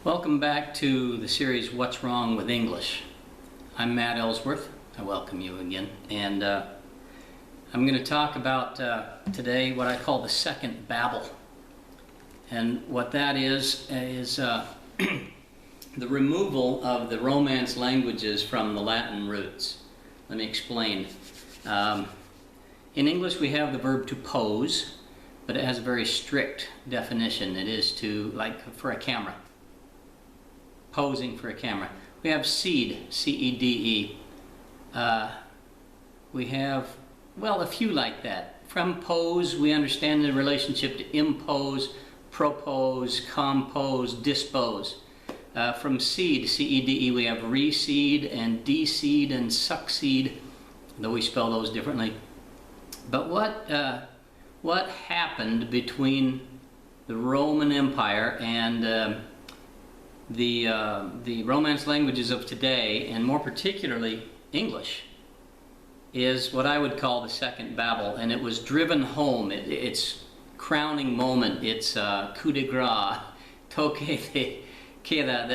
Welcome back to the series What's Wrong with English. I'm Matt Ellsworth. I welcome you again. And I'm going to talk about today what I call the Second Babel. And what that is the removal of the Romance languages from the Latin roots. Let me explain. In English we have the verb to pose, but it has a very strict definition. It is to, like for a camera. Posing for a camera. We have seed, C-E-D-E. We have, well, a few like that. From pose, we understand the relationship to impose, propose, compose, dispose. From seed, C-E-D-E, we have reseed and deseed and succeed, though we spell those differently. But what happened between the Roman Empire and the Romance languages of today, and more particularly English, is what I would call the Second Babel, and it was driven home. Its crowning moment, its coup de grace, toque de queda,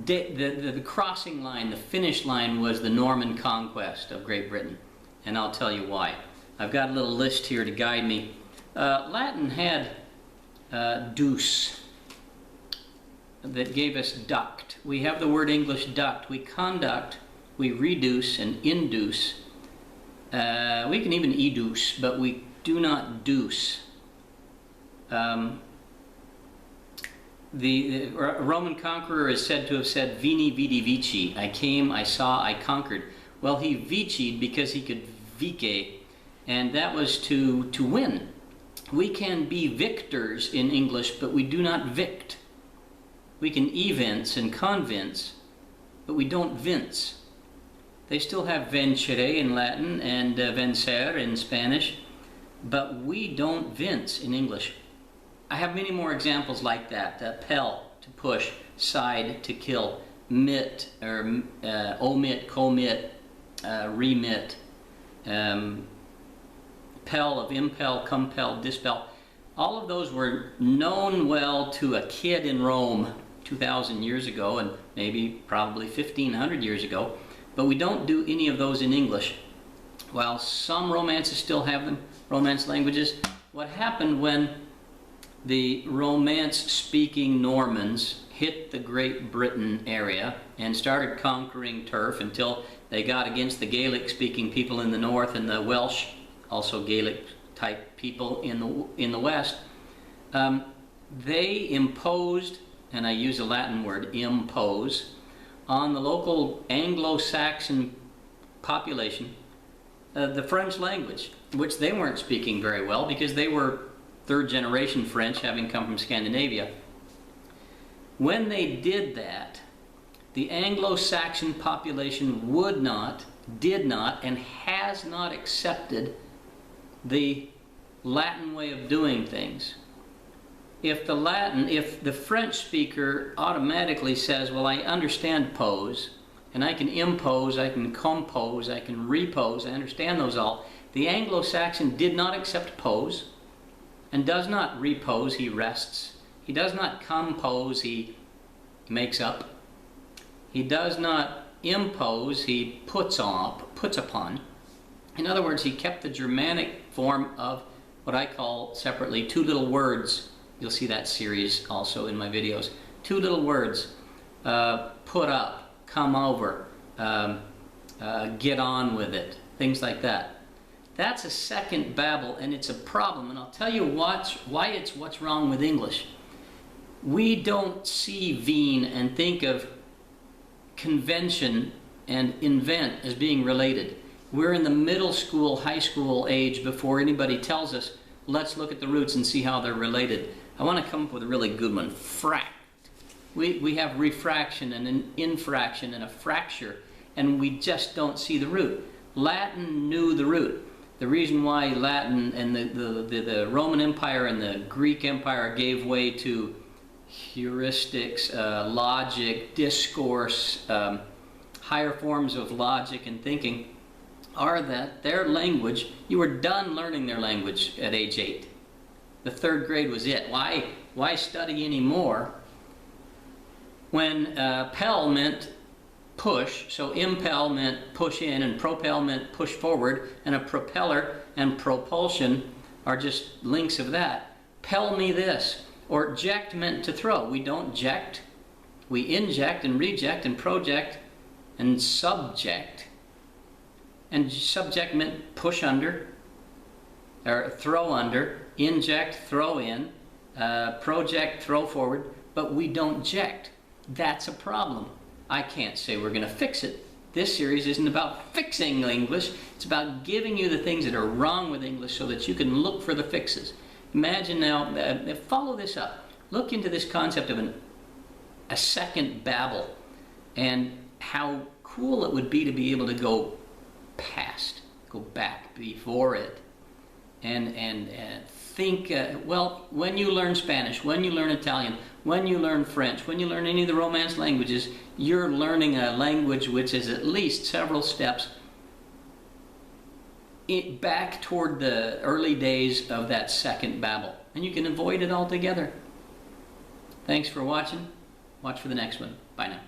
the crossing line, the finish line was the Norman Conquest of Great Britain, and I'll tell you why. I've got a little list here to guide me. Latin had dus, that gave us duct. We have the word English duct. We conduct, we reduce and induce. We can even educe, but we do not deuce. The Roman conqueror is said to have said, Vini, vidi, vici. I came, I saw, I conquered. Well, he vicied because he could vice, and that was to win. We can be victors in English, but we do not vict. We can evince and convince, but we don't vince. They still have vincere in Latin and vencer in Spanish, but we don't vince in English. I have many more examples like that. Pel, to push, side, to kill, mit, or omit, commit, remit, pel of impel, compel, dispel. All of those were known well to a kid in Rome 2,000 years ago, and maybe probably 1,500 years ago, but we don't do any of those in English. While some romances still have them, Romance languages, what happened when the Romance-speaking Normans hit the Great Britain area and started conquering turf until they got against the Gaelic-speaking people in the north and the Welsh, also Gaelic-type people in the west, they imposed, and I use a Latin word, impose, on the local Anglo-Saxon population the French language, which they weren't speaking very well because they were third-generation French, having come from Scandinavia. When they did that, the Anglo-Saxon population would not, did not, and has not accepted the Latin way of doing things. If the French speaker automatically says, well, I understand pose, and I can impose, I can compose, I can repose, I understand those all. The Anglo-Saxon did not accept pose, and does not repose, he rests. He does not compose, he makes up. He does not impose, he puts upon. In other words, he kept the Germanic form of what I call separately two little words. You'll see that series also in my videos. Two little words, put up, come over, get on with it, things like that. That's a Second Babel, and it's a problem, and I'll tell you why it's what's wrong with English. We don't see veen and think of convention and invent as being related. We're in the middle school, high school age before anybody tells us, let's look at the roots and see how they're related. I want to come up with a really good one. Fract. We have refraction and an infraction and a fracture, and we just don't see the root. Latin knew the root. The reason why Latin and the Roman Empire and the Greek Empire gave way to heuristics, logic, discourse, higher forms of logic and thinking, are that their language, you were done learning their language at age 8. The third grade was it. Why? why study anymore when pel meant push, so impel meant push in, and propel meant push forward, and a propeller and propulsion are just links of that. Pel me this, or ject meant to throw. We don't ject, we inject and reject and project and subject. And subject meant push under, or throw under, inject, throw in, project, throw forward, but we don't ject. That's a problem. I can't say we're going to fix it. This series isn't about fixing English, it's about giving you the things that are wrong with English so that you can look for the fixes. Imagine now, follow this up. Look into this concept of a second Babel and how cool it would be to be able to go past, go back before it, and think, well, when you learn Spanish, when you learn Italian, when you learn French, when you learn any of the Romance languages, you're learning a language which is at least several steps back toward the early days of that second Babel. And you can avoid it altogether. Thanks for watching. Watch for the next one. Bye now.